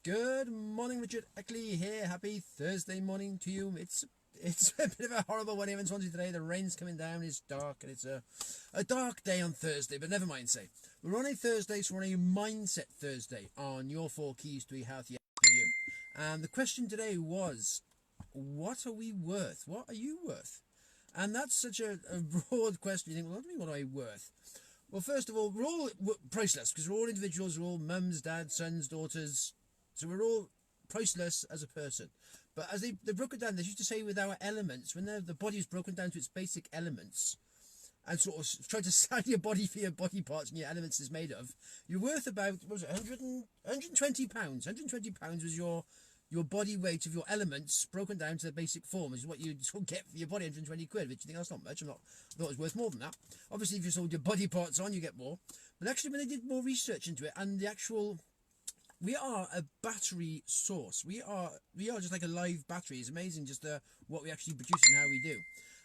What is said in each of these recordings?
Good morning, Richard Eckley here. Happy Thursday morning to you. It's a bit of a horrible one here in Swansea today. The rain's coming down, it's dark, and it's a dark day on Thursday, but never mind, say. We're on a Thursday, so we're on a Mindset Thursday on your 4 keys to a healthier you. And the question today was, what are we worth? What are you worth? And that's such a broad question. You think, well, what do you mean, what are I worth? Well, first of all, we're all priceless because we're all individuals. We're all mums, dads, sons, daughters. So we're all priceless as a person. But as they broke it down, they used to say with our elements, when the body is broken down to its basic elements, and sort of try to sell your body for your body parts and your elements is made of, you're worth about, what was it, 120 pounds. 120 pounds was your body weight of your elements broken down to the basic form, which is what you get for your body, 120 quid, which you think that's not much. I thought it was worth more than that. Obviously, if you sold your body parts on, you get more. But actually, when they did more research into it, and the actual, we are a battery source. We are just like a live battery. It's amazing just what we actually produce and how we do.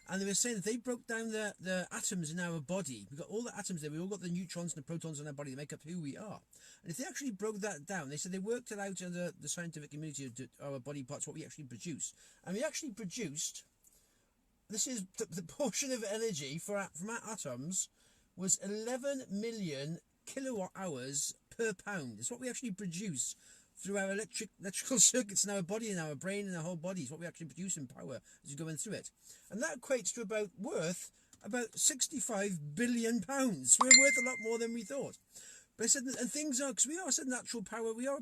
And they were saying that they broke down the atoms in our body. We've got all the atoms there. We all got the neutrons and the protons in our body that make up who we are. And if they actually broke that down, they said they worked it out in the scientific community of our body parts, what we actually produce. And we actually produced, this is the portion of energy from our atoms was 11 million kilowatt hours per pound. It's what we actually produce through our electrical circuits in our body, in our brain, in our whole body. It's what we actually produce in power as you're going through it. And that equates to about 65 billion pounds. We're worth a lot more than we thought. But I said, and things are, because we are a natural power, we are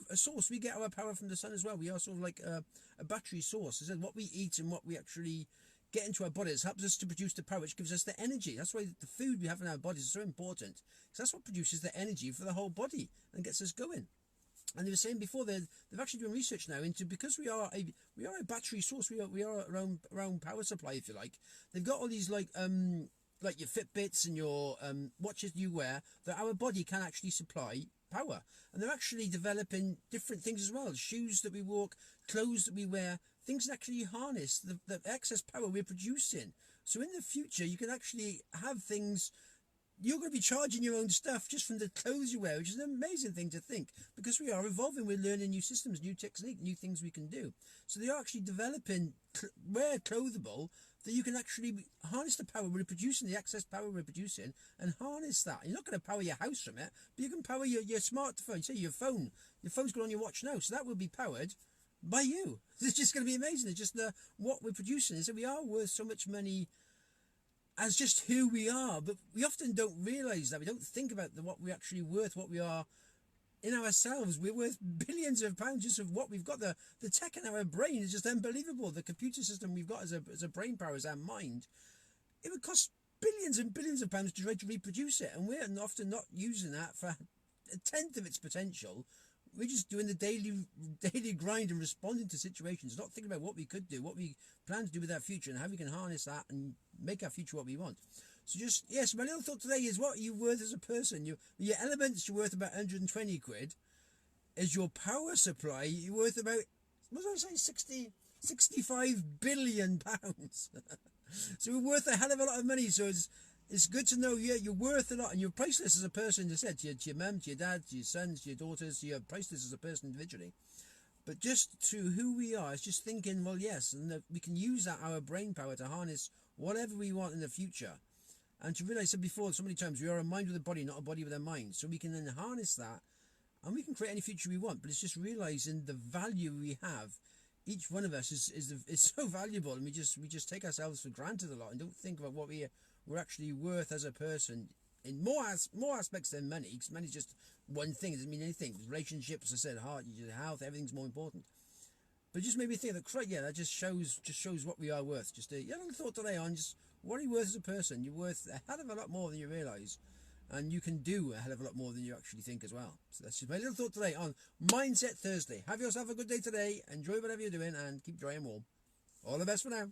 a source. We get our power from the sun as well. We are sort of like a battery source. I said, what we eat and what we actually get into our bodies helps us to produce the power, which gives us the energy. That's why the food we have in our bodies is so important, because that's what produces the energy for the whole body and gets us going. And they were saying before they've actually done research now into, because we are a battery source, we are our own power supply, if you like. They've got all these like your Fitbits and your watches you wear that our body can actually supply power. And they're actually developing different things as well. Shoes that we walk, clothes that we wear, things that actually harness the excess power we're producing. So in the future, you can actually have things. You're going to be charging your own stuff just from the clothes you wear, which is an amazing thing to think, because we are evolving. We're learning new systems, new technique, new things we can do. So they are actually developing wear clothable that you can actually harness the power we're producing, the excess power we're producing, and harness that. You're not going to power your house from it, but you can power your smartphone. Say your phone. Your phone's got on your watch now, so that will be powered by you. It's just going to be amazing. It's just what we're producing. So we are worth so much money as just who we are, but we often don't realise that. We don't think about what we're actually worth, what we are in ourselves. We're worth billions of pounds just of what we've got. The tech in our brain is just unbelievable. The computer system we've got as a brain power, as our mind, it would cost billions and billions of pounds to try to reproduce it, and we're often not using that for a tenth of its potential. We're just doing the daily grind and responding to situations, not thinking about what we could do, what we plan to do with our future, and how we can harness that and make our future what we want. So just, yes, my little thought today is, what are you worth as a person? Your elements, you're worth about 120 quid. Is your power supply, you're worth about, what did I say, 65 billion pounds. So we're worth a hell of a lot of money. So it's good to know, yeah, you're worth a lot, and you're priceless as a person. As I said, to your mum, to your dad, to your sons, to your daughters, you're priceless as a person individually. But just to who we are, it's just thinking, well, yes, and we can use our brain power to harness whatever we want in the future. And to realise, I said before so many times, we are a mind with a body, not a body with a mind. So we can then harness that, and we can create any future we want. But it's just realising the value we have. Each one of us is so valuable, and we just take ourselves for granted a lot and don't think about what we're actually worth as a person in more aspects than money, because money's just one thing. It doesn't mean anything. Relationships, as I said, heart, health, everything's more important. But it just made me think that, yeah, that just shows what we are worth. Just a little thought today on just what are you worth as a person. You're worth a hell of a lot more than you realise, and you can do a hell of a lot more than you actually think as well. So that's just my little thought today on Mindset Thursday. Have yourself a good day today. Enjoy whatever you're doing, and keep dry and warm. All the best for now.